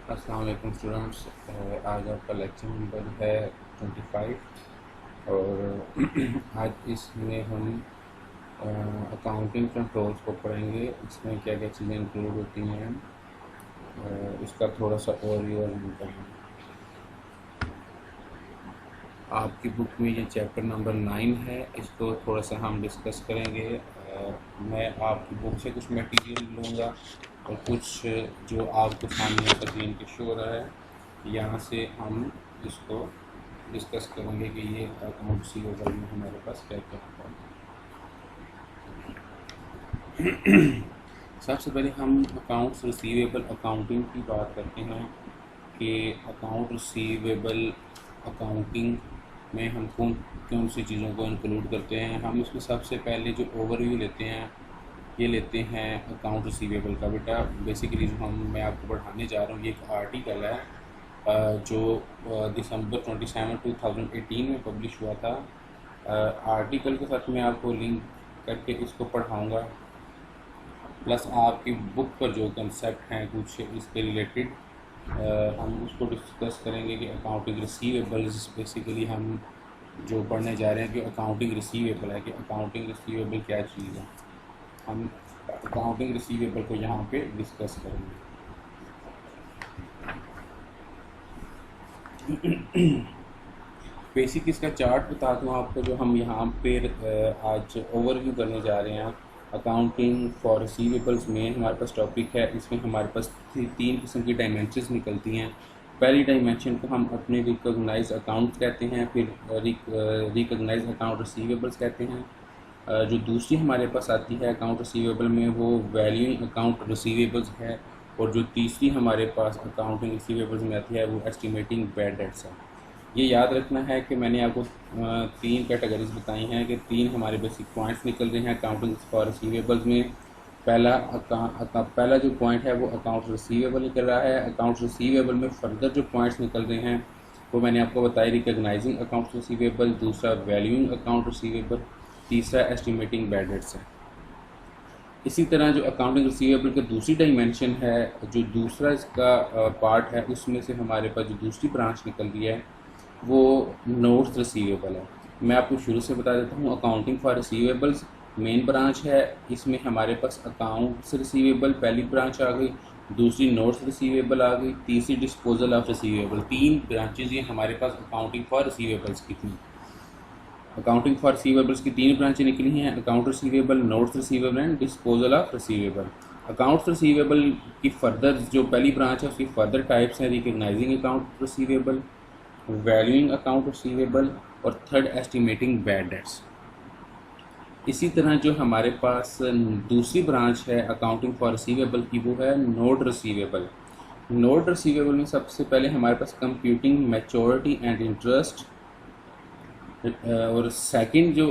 अस्सलाम वालेकुम स्टूडेंट्स। आज आपका लेक्चर नंबर है 25 और आज इसमें हम अकाउंटिंग कंट्रोल्स को पढ़ेंगे। इसमें क्या क्या चीज़ें इंक्लूड होती हैं, इसका थोड़ा सा ओवरव्यू हम करेंगे। आपकी बुक में ये चैप्टर नंबर 9 है, इसको थोड़ा सा हम डिस्कस करेंगे। मैं आपकी बुक से कुछ मटेरियल लूँगा और कुछ जो आपको सामने स्क्रीन पे शो हो रहा है यहाँ से हम इसको डिस्कस करेंगे कि ये अकाउंट रिसीवेबल में हमारे पास क्या क्या है। सबसे पहले हम अकाउंट्स रिसीवेबल अकाउंटिंग की बात करते हैं कि अकाउंट रिसीवेबल अकाउंटिंग में हम कौन कौन सी चीज़ों को इंक्लूड करते हैं। हम इसमें सबसे पहले जो ओवरव्यू लेते हैं ये लेते हैं अकाउंट रिसीवेबल का। बेटा बेसिकली जो मैं आपको पढ़ाने जा रहा हूँ ये एक आर्टिकल है जो दिसंबर 27 2018 में पब्लिश हुआ था। आर्टिकल के साथ मैं आपको लिंक करके इसको पढ़ाऊँगा, प्लस आपकी बुक पर जो कंसेप्ट हैं कुछ इसके रिलेटेड हम उसको डिस्कस करेंगे कि अकाउंटिंग रिसीवेबल्स। बेसिकली हम जो पढ़ने जा रहे हैं कि अकाउंटिंग रिसीवेबल है, कि अकाउंटिंग रिसीवेबल क्या चीज़ है। हम अकाउंटिंग रिसीवेबल को यहाँ पे डिस्कस करेंगे। बेसिक इसका चार्ट बता दूँ आपको, जो हम यहाँ पे आज ओवरव्यू करने जा रहे हैं। अकाउंटिंग फॉर रिसीवेबल्स में हमारे पास टॉपिक है, इसमें हमारे पास तीन किस्म की डायमेंशंस निकलती हैं। पहली डायमेंशन को हम अपने रिकॉग्नाइज अकाउंट कहते हैं, फिर रिकॉग्नाइज अकाउंट रिसीवेबल्स कहते हैं। जो दूसरी हमारे पास आती है अकाउंट रिसीवेबल में वो वैल्यूइंग अकाउंट रिसीवेबल्स है, और जो तीसरी हमारे पास अकाउंटिंग रिसीवेबल्स में आती है वो एस्टिमेटिंग बैड डेट्स है। ये याद रखना है कि मैंने आपको तीन कैटेगरीज बताई हैं कि तीन हमारे बेसिक पॉइंट्स निकल रहे हैं अकाउंटिंग फॉर रिसीवेबल्स में। पहला जो पॉइंट है वो अकाउंट रिसीवेबल निकल रहा है। अकाउंट रिसीवेबल में फर्दर जो पॉइंट्स निकल रहे हैं वो मैंने आपको बताया, रिकॉग्नाइजिंग अकाउंट रिसीवेबल, दूसरा वैल्यूइंग अकाउंट रिसीवेबल, तीसरा एस्टिमेटिंग बैड डेट्स है। इसी तरह जो अकाउंटिंग रिसीवेबल का दूसरी डायमेंशन है, जो दूसरा इसका पार्ट है, उसमें से हमारे पास जो दूसरी ब्रांच निकल रही है वो नोट्स रिसीवेबल है। मैं आपको शुरू से बता देता हूँ, accounting for receivables main branch है। इसमें हमारे पास अकाउंट्स रिसीवेबल पहली ब्रांच आ गई, दूसरी नोट्स रिसीवेबल आ गई, तीसरी डिस्पोजल ऑफ रिसीवेबल। तीन ब्रांचेज ये हमारे पास अकाउंटिंग फॉर रिसीवेबल्स की थी। अकाउंटिंग फॉर रिसीवेबल्स की तीन ब्रांचें निकली हैं, account receivable, notes receivable and disposal of receivable. Accounts receivable की फर्दर जो पहली ब्रांच है उसकी फर्दर टाइप्स हैं recognising account receivable, valuing account receivable और थर्ड एस्टिमेटिंग बैड डेट्स। इसी तरह जो हमारे पास दूसरी ब्रांच है अकाउंटिंग फॉर रिसीवेबल की वो है नोट रिसीवेबल। नोट रिसीवेबल में सबसे पहले हमारे पास कंप्यूटिंग मैच्योरिटी एंड इंटरेस्ट, और सेकंड जो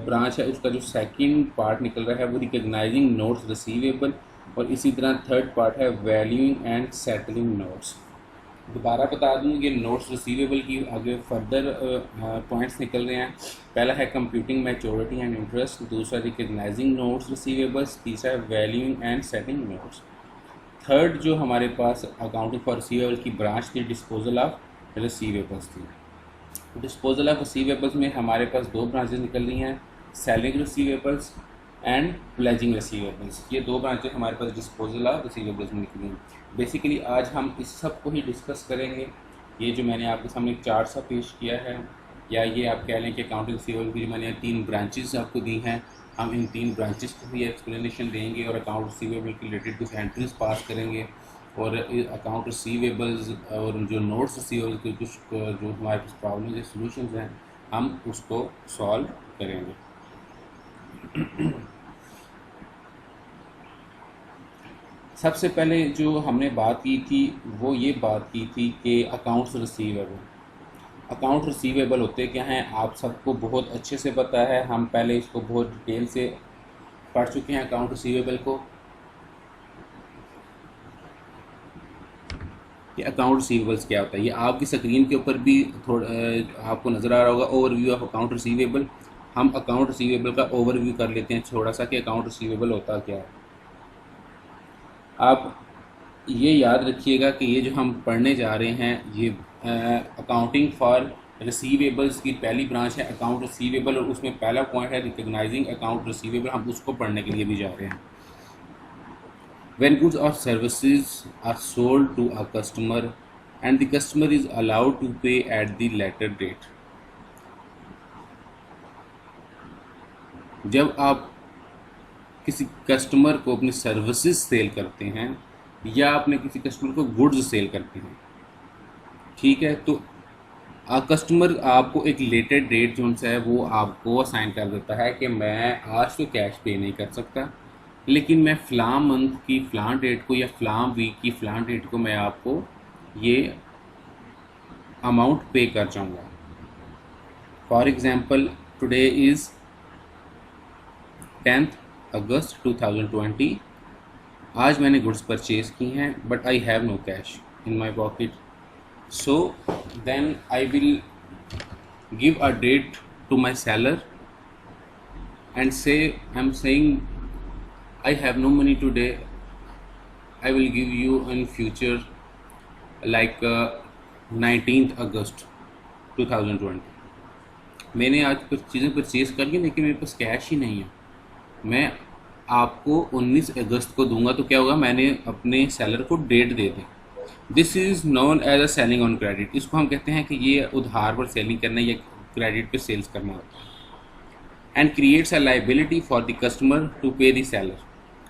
ब्रांच है उसका जो सेकंड पार्ट निकल रहा है वो रिकॉग्नाइजिंग नोट्स रिसीवेबल, और इसी तरह थर्ड पार्ट है वैल्यूइंग एंड सेटलिंग नोट्स। दोबारा बता दूं, ये नोट्स रिसीवेबल की आगे फर्दर पॉइंट्स निकल रहे हैं। पहला है कंप्यूटिंग मैच्योरिटी एंड इंटरेस्ट, दूसरा रिकॉग्नाइजिंग नोट्स रिसीवेबल्स, तीसरा है valuing and setting notes. Third जो हमारे पास अकाउंटिंग फॉर रिसीवेबल की ब्रांच थी डिस्पोजल ऑफ रिसीवेबल्स थी। डिस्पोजल ऑफ रिसीवेबल्स में हमारे पास दो ब्रांचेज निकल रही हैं, selling receivables and pledging receivables. ये दो ब्रांचेज हमारे पास डिस्पोजल ऑफ रिसीवेबल्स में निकली हैं। बेसिकली आज हम इस सब को ही डिस्कस करेंगे। ये जो मैंने आपके सामने एक चार्ट सा पेश किया है, या ये आप कह लें कि अकाउंटिंग रिसीवेबल की जो मैंने तीन ब्रांचेज आपको दी हैं, हम इन तीन ब्रांचेज को भी एक्सप्लेनेशन देंगे और अकाउंट रिसीवेबल के रिलेटेड कुछ एंट्रीज पास करेंगे, और अकाउंट रिसीवेबल्स और जो नोट्स रिसीवेबल के कुछ जो हमारे पास प्रॉब्लम के सॉल्यूशंस हैं हम उसको सॉल्व करेंगे। सबसे पहले जो हमने बात की थी वो ये बात की थी कि अकाउंट्स रिसीवेबल। अकाउंट रिसीवेबल होते क्या हैं आप सबको बहुत अच्छे से पता है, हम पहले इसको बहुत डिटेल से पढ़ चुके हैं अकाउंट रिसीवेबल को कि अकाउंट रिसीवेबल्स क्या होता है। ये आपकी स्क्रीन के ऊपर भी थोड़ा आपको नज़र आ रहा होगा, ओवरव्यू ऑफ अकाउंट रिसीवेबल। हम अकाउंट रिसीवेबल का ओवरव्यू कर लेते हैं थोड़ा सा कि अकाउंट रिसीवेबल होता क्या है। अब ये याद रखिएगा कि ये जो हम पढ़ने जा रहे हैं ये अकाउंटिंग फॉर रिसीवेबल्स की पहली ब्रांच है अकाउंट रिसीवेबल, और उसमें पहला पॉइंट है रिकग्नाइजिंग अकाउंट रिसीवेबल। हम उसको पढ़ने के लिए भी जा रहे हैं। When goods or services are sold to a customer and the customer is allowed to pay at the later date। जब आप किसी कस्टमर को अपनी सर्विसेज सेल करते हैं या अपने किसी कस्टमर को गुड्स सेल करते हैं, ठीक है, तो कस्टमर आपको एक लेटर डेट जो है वो आपको असाइन कर देता है कि मैं आज तो कैश पे नहीं कर सकता, लेकिन मैं फ़लाँ मंथ की फ़लाँ डेट को या फ़लाँ वीक की फ़लाँ डेट को मैं आपको ये अमाउंट पे कर जाऊंगा। For example today is 10th August 2020। आज मैंने गुड्स परचेज़ की हैं but I have no cash in my pocket, so then I will give a date to my seller and say I'm saying I have no money today, I will give you in future like 19th अगस्त 2020। मैंने आज कुछ चीज़ें purchase कर ली लेकिन मेरे पास cash ही नहीं है, मैं आपको 19 अगस्त को दूंगा। तो क्या होगा, मैंने अपने सेलर को डेट दे दी। This is known as a selling on credit. इसको हम कहते हैं कि ये उधार पर सेलिंग करना या क्रेडिट पे सेल्स करना होता है। And creates a liability for the customer to pay the seller.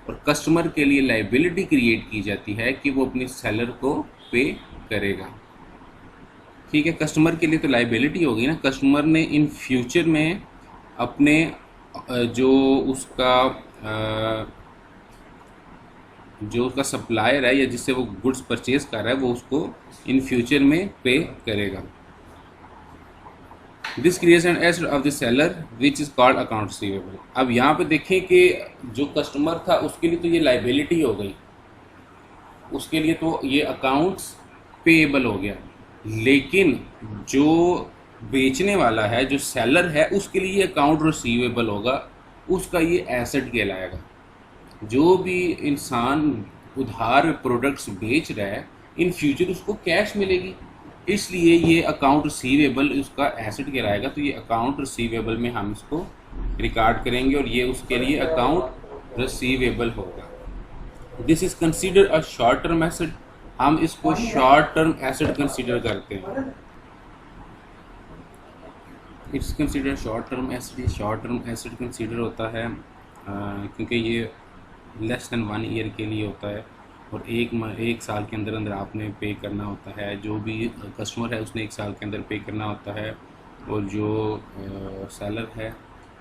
और कस्टमर के लिए लाइबिलिटी क्रिएट की जाती है कि वो अपने सेलर को पे करेगा। ठीक है, कस्टमर के लिए तो लाइबिलिटी होगी ना, कस्टमर ने इन फ्यूचर में अपने जो उसका सप्लायर है या जिससे वो गुड्स परचेज कर रहा है वो उसको इन फ्यूचर में पे करेगा। This creates an asset of the seller which is called account receivable. अब यहाँ पे देखें कि जो कस्टमर था उसके लिए तो ये लाइबिलिटी हो गई, उसके लिए तो ये अकाउंट्स पेएबल हो गया, लेकिन जो बेचने वाला है, जो सेलर है, उसके लिए अकाउंट रिसीवेबल होगा, उसका ये एसेट कहलाएगा। जो भी इंसान उधार प्रोडक्ट्स बेच रहा है इन फ्यूचर उसको कैश मिलेगी, इसलिए ये अकाउंट रिसीवेबल उसका एसेट कहलाएगा। तो ये अकाउंट रिसीवेबल में हम इसको रिकॉर्ड करेंगे और ये उसके लिए अकाउंट रिसीवेबल होगा। This is consider a short term asset. हम इसको शॉर्ट टर्म एसेट कंसीडर करते हैं। It's consider short term asset. ये शॉर्ट टर्म एसेट कंसीडर होता है क्योंकि ये लेस दैन 1 ईयर के लिए होता है और एक साल के अंदर अंदर आपने पे करना होता है। जो भी कस्टमर है उसने 1 साल के अंदर पे करना होता है और जो सेलर है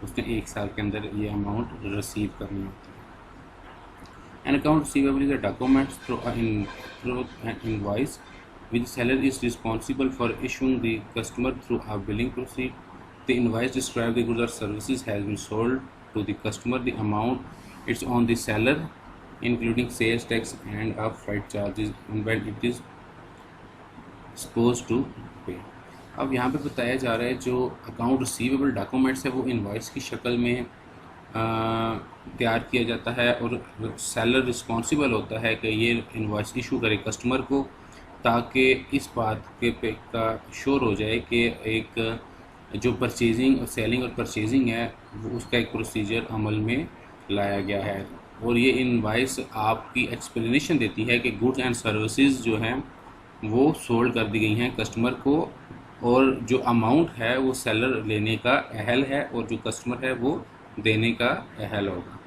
उसने 1 साल के अंदर ये अमाउंट रिसीव करनी होती है। An account receivable is a document through an invoice which seller is responsible for issuing the customer through a billing procedure. The invoice describes the goods or services has been sold to the customer. The amount it's on the seller, including sales tax and a freight charges, and when it is supposed to pay. अब यहाँ पे बताया जा रहा है जो account receivable documents है वो इनवॉइस की शक्ल में तैयार किया जाता है और सेलर रिस्पॉन्सिबल होता है कि ये इनवॉइस इशू करे कस्टमर को, ताकि इस बात के पे का श्योर हो जाए कि एक जो परचेजिंग और सेलिंग और परचेजिंग है वो उसका एक प्रोसीजर अमल में लाया गया है। और ये इनवॉइस आपकी एक्सप्लेनेशन देती है कि गुड्स एंड सर्विसेज जो हैं वो सोल्ड कर दी गई हैं कस्टमर को और जो अमाउंट है वो सेलर लेने का अहल है और जो कस्टमर है वो देने का अहल होगा।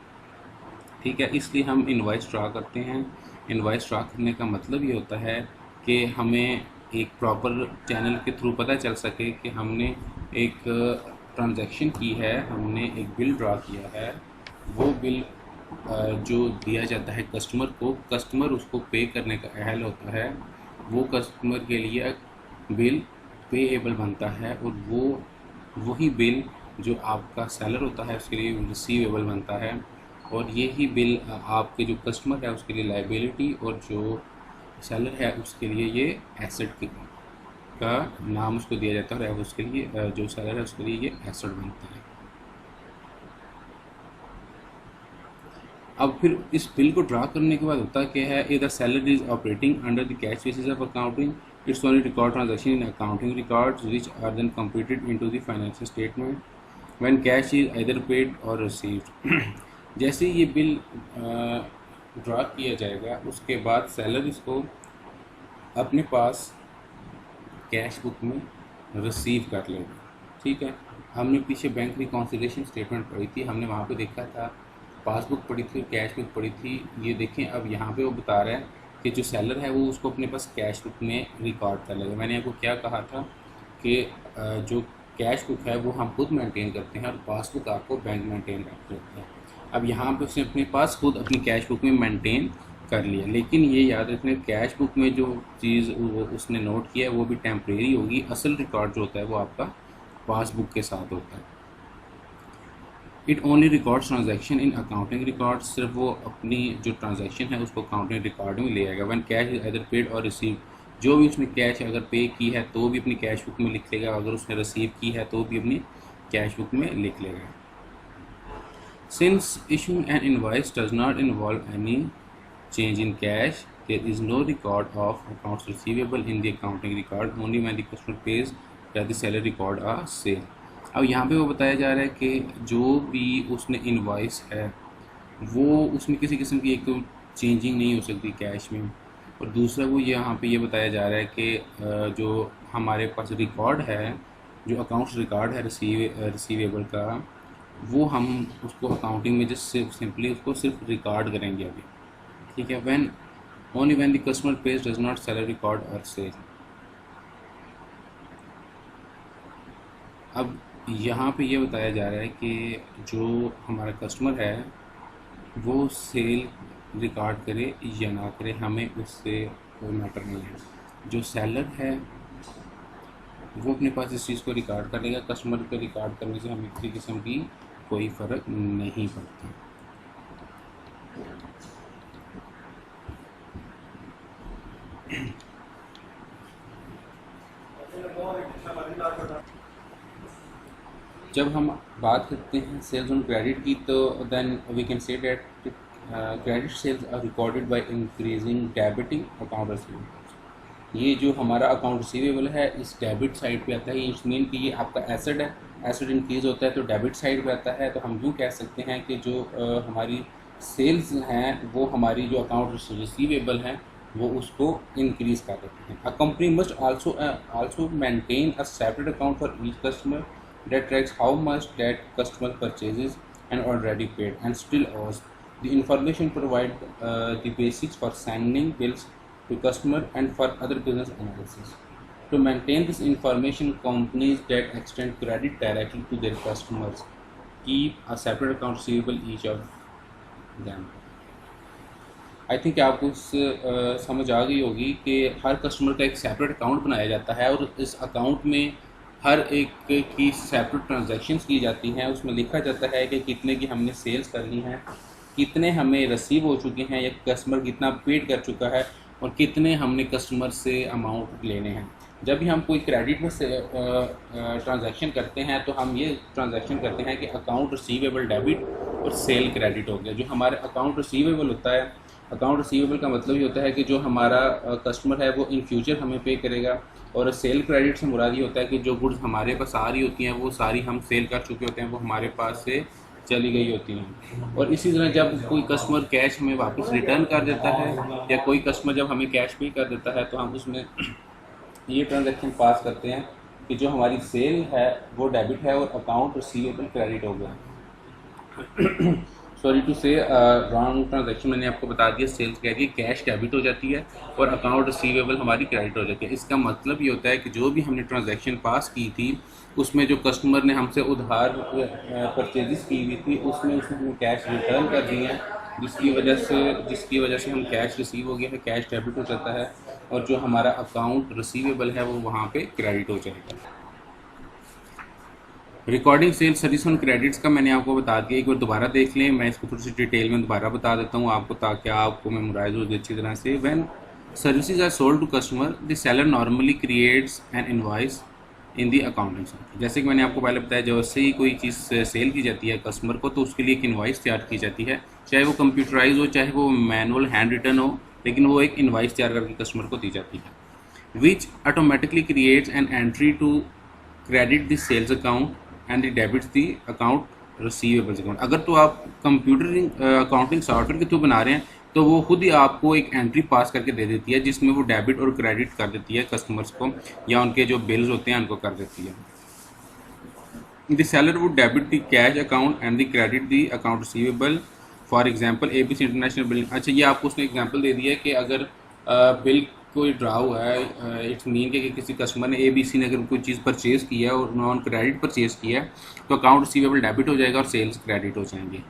ठीक है, इसलिए हम इनवॉइस ड्रा करते हैं। इनवॉइस ड्रा करने का मतलब ये होता है कि हमें एक प्रॉपर चैनल के थ्रू पता चल सके कि हमने एक ट्रांजैक्शन की है, हमने एक बिल ड्रा किया है। वो बिल जो दिया जाता है कस्टमर को, कस्टमर उसको पे करने का अहल होता है, वो कस्टमर के लिए बिल पेएबल बनता है और वही बिल जो आपका सेलर होता है उसके लिए रिसीवेबल बनता है। और यही बिल आपके जो कस्टमर है उसके लिए लाइबिलिटी और जो सेलर है उसके लिए ये एसेट का नाम उसको दिया जाता है और उसके लिए जो सेलर है उसके लिए ये एसेट बनता है। अब फिर इस बिल को ड्रा करने के बाद होता क्या है, इधर salary is operating under the cash basis of accounting, it's only record transaction in accounting records which are then computed into the financial statement when cash is either paid or received. जैसे ये bill draw किया जाएगा उसके बाद seller इसको अपने पास cash book में receive कर लेगा। ठीक है, हमने पीछे बैंक रिकॉन्सिलिएशन स्टेटमेंट पढ़ी थी, हमने वहाँ पे देखा था पासबुक पढ़ी थी, कैश बुक पढ़ी थी। ये देखें अब यहाँ पे वो बता रहा है कि जो सेलर है वो उसको अपने पास कैश बुक में रिकॉर्ड कर लेगा। मैंने आपको क्या कहा था कि जो कैश बुक है वो हम खुद मेंटेन करते हैं और पासबुक आपको बैंक मेंटेन करते हैं। अब यहाँ पे उसने अपने पास खुद अपनी कैश बुक में मेंटेन कर लिया, लेकिन ये याद रखना कैश बुक में जो चीज़ वो उसने नोट किया है वो भी टेम्परेरी होगी, असल रिकॉर्ड जो होता है वो आपका पासबुक के साथ होता है। It only records transaction in accounting record, सिर्फ वो अपनी जो ट्रांजैक्शन है उसको अकाउंटिंग रिकॉर्ड में ले आएगा। When cash is either paid और रिसीव, जो भी उसने कैश अगर पे की है तो भी अपनी कैश बुक में लिख लेगा, अगर उसने रिसीव की है तो भी अपनी कैश बुक में लिख लेगा। Since issuing N invoice does not involve any change in cash, there is no record of accounts receivable in the accounting record, only when the customer pays that the seller record a sale। अब यहाँ पे वो बताया जा रहा है कि जो भी उसने इनवॉइस है वो उसमें किसी किस्म की एक तो चेंजिंग नहीं हो सकती कैश में, और दूसरा वो यहाँ पे ये बताया जा रहा है कि जो हमारे पास रिकॉर्ड है, जो अकाउंट्स रिकॉर्ड है रिसीवेबल का, वो हम उसको अकाउंटिंग में जस्ट सिंपली उसको सिर्फ रिकॉर्ड करेंगे अभी। ठीक है, when only when the customer page does not seller record और सेल। अब यहाँ पे ये बताया जा रहा है कि जो हमारा कस्टमर है वो सेल रिकॉर्ड करे या ना करे, हमें उससे कोई मैटर नहीं है। जो सेलर है वो अपने पास इस चीज़ को रिकॉर्ड कर लेगा, कस्टमर को रिकॉर्ड करने से हमें किसी किस्म की कोई फ़र्क नहीं पड़ता। जब हम बात करते हैं सेल्स ऑन क्रेडिट की, तो then we can say that credit sales are recorded by increasing debiting account receivable. ये जो हमारा अकाउंट रिसीवेबल है इस डेबिट साइड पे आता है, इट्स मीन कि ये आपका एसेट है, एसेट इंक्रीज होता है तो डेबिट साइड पे आता है। तो हम यूँ कह सकते हैं कि जो हमारी सेल्स हैं वो हमारी जो अकाउंट रिसीवेबल हैं वो उसको इंक्रीज़ कर देते हैं। A company must also maintain a separate account for each customer that tracks how much that customer purchases and already paid and still owes. The information provide the basics for sending bills to customer and for other business analysis. To maintain this information, companies that extend credit directly to their customers keep a separate account receivable each of them. I think आपको इस समझ आ गई होगी कि हर customer का एक separate account बनाया जाता है और इस अकाउंट में हर एक की सेपरेट ट्रांजैक्शंस की जाती हैं। उसमें लिखा जाता है कि कितने की हमने सेल्स करनी है, कितने हमें रिसीव हो चुके हैं या कस्टमर कितना पेड कर चुका है और कितने हमने कस्टमर से अमाउंट लेने हैं। जब भी हम कोई क्रेडिट में से ट्रांजैक्शन करते हैं तो हम ये ट्रांजैक्शन करते हैं कि अकाउंट रिसीवेबल डेबिट और सेल क्रेडिट हो गया। जो हमारे अकाउंट रिसीवेबल होता है, अकाउंट रिसीवेबल का मतलब ये होता है कि जो हमारा कस्टमर है वो इन फ्यूचर हमें पे करेगा, और सेल क्रेडिट से मुराद ये होता है कि जो गुड्स हमारे पास आ रही होती हैं वो सारी हम सेल कर चुके होते हैं, वो हमारे पास से चली गई होती हैं। और इसी तरह जब कोई कस्टमर कैश हमें वापस रिटर्न कर देता है या कोई कस्टमर जब हमें कैश पे कर देता है तो हम उसमें ये ट्रांजैक्शन पास करते हैं कि जो हमारी सेल है वो डेबिट है और अकाउंट रिसीवेबल क्रेडिट हो गया। सॉरी टू से रॉन्ग ट्रांजैक्शन मैंने आपको बता दिया, सेल्स कह दी कैश डेबिट हो जाती है और अकाउंट रिसीवेबल हमारी क्रेडिट हो जाती है। इसका मतलब ये होता है कि जो भी हमने ट्रांजैक्शन पास की थी उसमें जो कस्टमर ने हमसे उधार परचेजेस की हुई थी उसमें हमें कैश रिटर्न कर दिए हैं, जिसकी वजह से हम कैश रिसीव हो गया है, कैश डेबिट हो जाता है और जो हमारा अकाउंट रिसीवेबल है वो वहाँ पे क्रेडिट हो जाएगा। Recording sale service on credits का मैंने आपको बता दिया, एक बार दोबारा देख लें, मैं इसको थोड़ी सी डिटेल में दोबारा बता देता हूँ आपको ताकि आपको मेमोराइज हो जाए अच्छी तरह से। When services are sold to customer, the seller normally creates an invoice in the accounting software. जैसे कि मैंने आपको पहले बताया, जैसे ही कोई चीज़ सेल की जाती है कस्टमर को, तो उसके लिए एक इनवाइस तैयार की जाती है, चाहे वो कंप्यूटराइज हो चाहे वो मैनुअल हैंड रिटन हो, लेकिन वो एक इनवाइस तैयार करके कस्टमर को दी जाती है, which automatically creates an entry to credit the sales account and the debits the account receivables account. अगर तो आप कंप्यूटर अकाउंटिंग सॉफ्टवेयर के थ्रू बना रहे हैं तो वो खुद ही आपको एक एंट्री पास करके दे देती है, जिसमें वो डेबिट और क्रेडिट कर देती है कस्टमर्स को, या उनके जो बिल्स होते हैं उनको कर देती है। The seller would debit the cash account and the credit the account receivable. For example ABC international bill. अच्छा, ये आपको उसने एग्जांपल दे दिया है कि अगर बिल कोई ड्रा हुआ है, इट्स मीन कि किसी कस्टमर ने ABC ने अगर कोई चीज़ परचेज़ की है और नॉन क्रेडिट परचेज़ किया है, तो अकाउंट रिसीवेबल डेबिट हो जाएगा और सेल्स क्रेडिट हो जाएंगे।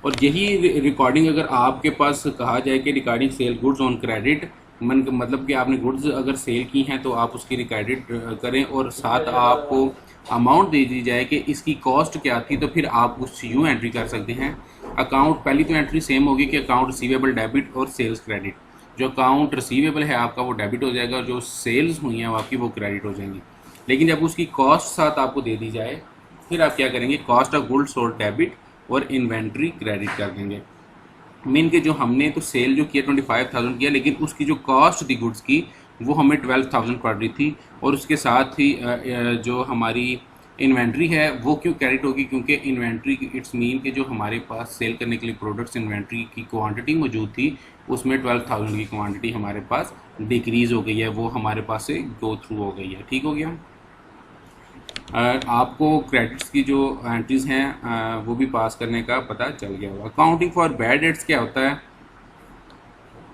और यही रिकॉर्डिंग अगर आपके पास कहा जाए कि recording sell goods on credit, मतलब कि आपने गुड्स अगर सेल की हैं तो आप उसकी क्रेडिट करें और साथ आपको अमाउंट दे दी जाए कि इसकी कॉस्ट क्या थी, तो फिर आप उस यूँ एंट्री कर सकते हैं। अकाउंट पहली तो एंट्री सेम होगी कि अकाउंट रिसीवेबल डेबिट और सेल्स क्रेडिट। जो अकाउंट रिसीवेबल है आपका वो डेबिट हो जाएगा, जो सेल्स हुई हैं वो आपकी वो क्रेडिट हो जाएंगी। लेकिन जब उसकी कॉस्ट साथ आपको दे दी जाए, फिर आप क्या करेंगे, cost of goods sold debit और इन्वेंट्री क्रेडिट कर देंगे। मीन के जो हमने तो सेल जो किया 25,000 किया, लेकिन उसकी जो कॉस्ट थी गुड्स की वो हमें 12,000 पड़ रही थी, और उसके साथ ही जो हमारी इन्वेंट्री है वो क्यों क्रेडिट होगी, क्योंकि इन्वेंट्री इट्स मीन कि जो हमारे पास सेल करने के लिए प्रोडक्ट्स इन्वेंट्री की क्वांटिटी मौजूद थी उसमें 12,000 की क्वांटिटी हमारे पास डिक्रीज़ हो गई है, वो हमारे पास से गो थ्रू हो गई है। ठीक हो गया। आपको क्रेडिट्स की जो एंट्रीज हैं वो भी पास करने का पता चल गया होगा। अकाउंटिंग फॉर बैड डेट्स क्या होता है,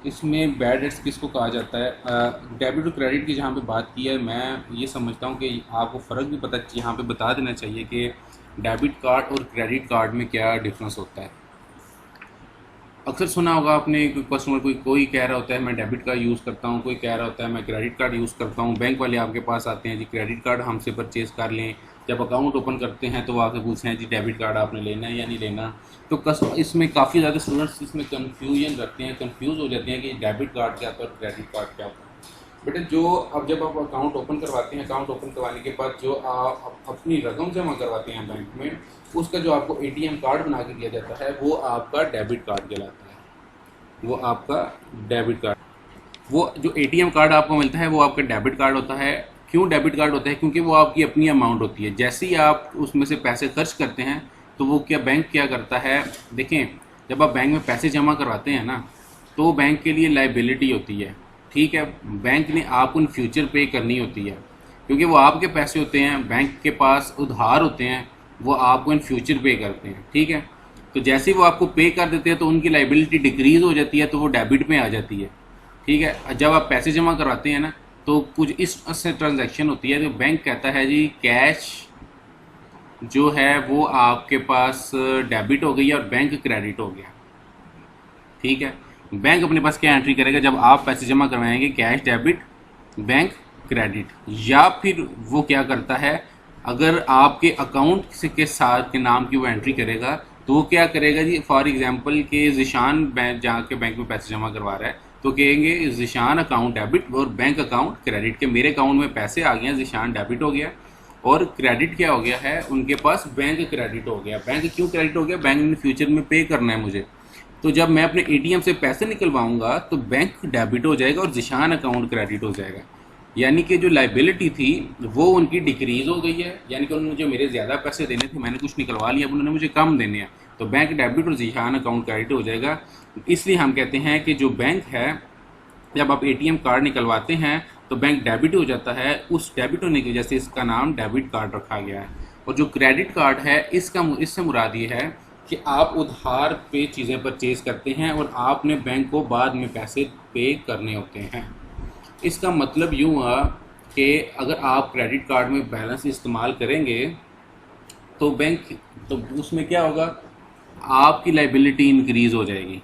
इसमें बैड डेट्स किसको कहा जाता है। डेबिट और क्रेडिट की जहाँ पे बात की है, मैं ये समझता हूँ कि आपको फ़र्क भी पता यहाँ पे बता देना चाहिए कि डेबिट कार्ड और क्रेडिट कार्ड में क्या डिफरेंस होता है। अक्सर सुना होगा आपने, कस्टमर कोई कह रहा होता है मैं डेबिट कार्ड यूज़ करता हूँ, कोई कह रहा होता है मैं क्रेडिट कार्ड यूज़ करता हूँ। बैंक वाले आपके पास आते हैं, जी क्रेडिट कार्ड हमसे परचेज़ कर लें। जब अकाउंट ओपन करते हैं तो वो आके पूछते हैं जी डेबिट कार्ड आपने लेना है या नहीं लेना। तो इसमें काफ़ी ज़्यादा स्टूडेंट्स इसमें कन्फ्यूजन रखते हैं, कन्फ्यूज़ हो जाते हैं कि डेबिट कार्ड क्या होता है और क्रेडिट कार्ड क्या होता है। बेटा जब आप अकाउंट ओपन करवाते हैं, अकाउंट ओपन करवाने के बाद जो आप अपनी रकम जमा करवाते हैं बैंक में, उसका जो आपको ATM कार्ड बना के दिया जाता है वो आपका डेबिट कार्ड कहलाता है। वो आपका डेबिट कार्ड, वो जो ATM कार्ड आपको मिलता है वो आपका डेबिट कार्ड होता है। क्यों डेबिट कार्ड होता है, क्योंकि वो आपकी अपनी अमाउंट होती है। जैसे ही आप उसमें से पैसे खर्च करते हैं तो वो बैंक क्या करता है, देखें जब आप बैंक में पैसे जमा करवाते हैं ना, तो बैंक के लिए लाइबिलिटी होती है। ठीक है, बैंक ने आपको इन फ्यूचर पे करनी होती है, क्योंकि वो आपके पैसे होते हैं, बैंक के पास उधार होते हैं, वो आपको इन फ्यूचर पे करते हैं। ठीक है, तो जैसे ही वो आपको पे कर देते हैं तो उनकी लाइबिलिटी डिक्रीज़ हो जाती है, तो वो डेबिट में आ जाती है। ठीक है, जब आप पैसे जमा करवाते हैं ना तो कुछ इस से ट्रांजैक्शन होती है, तो बैंक कहता है जी कैश जो है वो आपके पास डेबिट हो गई है और बैंक क्रेडिट हो गया। ठीक है, बैंक अपने पास क्या एंट्री करेगा, जब आप पैसे जमा करवाएंगे कैश डेबिट बैंक क्रेडिट। या फिर वो क्या करता है, अगर आपके अकाउंट से के साथ के नाम की वो एंट्री करेगा तो वो क्या करेगा जी, फॉर एग्जांपल के ज़िशान बैंक जहाँ के बैंक में पैसे जमा करवा रहा है तो कहेंगे ज़िशान अकाउंट डेबिट और बैंक अकाउंट क्रेडिट, के मेरे अकाउंट में पैसे आ गए हैं, ज़िशान डेबिट हो गया और क्रेडिट क्या हो गया है, उनके पास बैंक क्रेडिट हो गया। बैंक क्यों क्रेडिट हो गया, बैंक ने फ्यूचर में पे करना है मुझे, तो जब मैं अपने ATM से पैसे निकलवाऊंगा तो बैंक डेबिट हो जाएगा और ज़िशान अकाउंट क्रेडिट हो जाएगा। यानी कि जो लाइबिलिटी थी वो उनकी डिक्रीज़ हो गई है, यानी कि उन्होंने मुझे मेरे ज़्यादा पैसे देने थे, मैंने कुछ निकलवा लिया, अब उन्होंने मुझे कम देने हैं, तो बैंक डेबिट और ज़िशान अकाउंट क्रेडिट हो जाएगा। इसलिए हम कहते हैं कि जो बैंक है, जब आप ATM कार्ड निकलवाते हैं तो बैंक डेबिट हो जाता है। उस डेबिट होने की वजह से इसका नाम डेबिट कार्ड रखा गया है। और जो क्रेडिट कार्ड है इससे मुराद ये है कि आप उधार पे चीज़ें परचेज़ करते हैं और आपने बैंक को बाद में पैसे पे करने होते हैं। इसका मतलब यूँ हुआ कि अगर आप क्रेडिट कार्ड में बैलेंस इस्तेमाल करेंगे तो उसमें क्या होगा, आपकी लाइबिलिटी इंक्रीज़ हो जाएगी,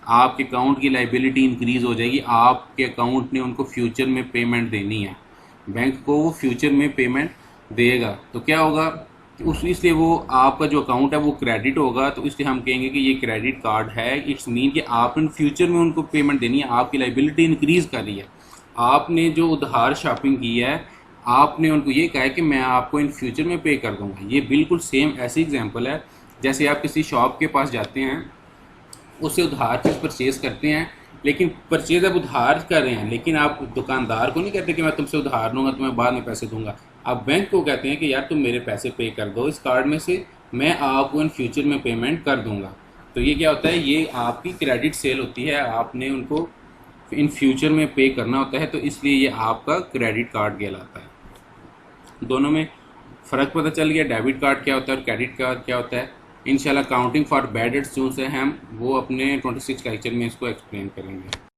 आपके अकाउंट की लाइबिलिटी इंक्रीज़ हो जाएगी। आपके अकाउंट ने उनको फ्यूचर में पेमेंट देनी है, बैंक को वो फ्यूचर में पेमेंट देगा, तो क्या होगा इसलिए वो आपका जो अकाउंट है वो क्रेडिट होगा। तो इसलिए हम कहेंगे कि ये क्रेडिट कार्ड है। इट्स मीन कि आप इन फ्यूचर में उनको पेमेंट देनी है, आपकी लाइबिलिटी इंक्रीज़ कर रही है। आपने जो उधार शॉपिंग की है, आपने उनको ये कहा है कि मैं आपको इन फ्यूचर में पे कर दूंगा। ये बिल्कुल सेम ऐसी एग्जांपल है जैसे आप किसी शॉप के पास जाते हैं, उससे उधार चीज़ परचेज करते हैं, लेकिन परचेज आप उधार कर रहे हैं, लेकिन आप दुकानदार को नहीं कहते कि मैं तुमसे उधार लूँगा, तुम्हें बाद में पैसे दूंगा। आप बैंक को कहते हैं कि यार तुम मेरे पैसे पे कर दो इस कार्ड में से, मैं आपको इन फ्यूचर में पेमेंट कर दूंगा। तो ये क्या होता है, ये आपकी क्रेडिट सेल होती है, आपने उनको इन फ्यूचर में पे करना होता है, तो इसलिए ये आपका क्रेडिट कार्ड कहलाता है। दोनों में फ़र्क पता चल गया, डेबिट कार्ड क्या होता है और क्रेडिट कार्ड क्या होता है। इंशाल्लाह काउंटिंग फॉर बैड डेट्स जो से हम वो अपने 26 लेक्चर में इसको एक्सप्लेन करेंगे।